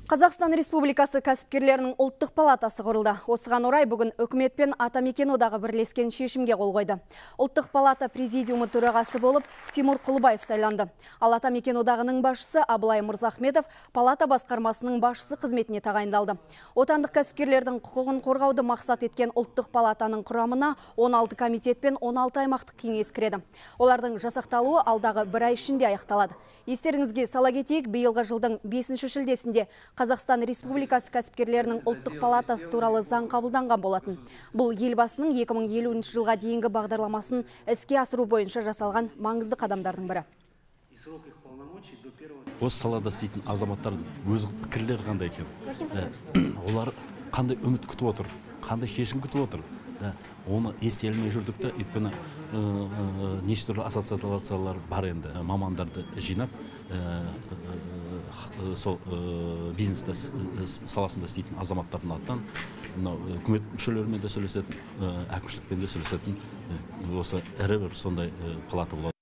Қазақстан Республикасы кәсіпкерлерінің ұлттық палатасы құрылды. Осыған орай бүгін үкімет пен Атамекен одағы бірлескен шешімге қол қойды. Ұлттық палата президиумы төрағасы болып Тимур Құлыбаев сайланды. Ал Атамекен одағының басшысы Абылай Мырзахметов палата басқармасының басшысы қызметіне тағайындалды. Отандық кәсіпкерлердің құқығын қорғауды мақсат еткен ұлттық палатаның құрамына 16 комитет пен 16 аймақтық кеңес кіреді. Олардың жасақталуы алдағы бір ай ішінде аяқталады. Естеріңізге сала кетейік, биылғы жылдың 5 шілдесінде Қазақстан Республикасы кәсіпкерлерінің ұлттық палатасы туралы заң қабылданған болатын. Бұл елбасының 2050 жылға дейінгі бағдарламасын іске асыру бойынша жасалған маңызды қадамдардың бірі. Осы салада істейтін азаматтардың өз пікірлері қандай екен? Олар қандай үміт күтіп отыр, қандай шешім күтіп отыр? Оны ести алмай жүрдік та, өйткені неше түрлі ассоциациялар бар енді. Мамандарды жинап, сол бизнес саласында істейтін азаматтардың аттан үкімет мүшелерімен де сөйлесетін, әкімшілікпен де сөйлесетін осы ірі бір сондай палата болады.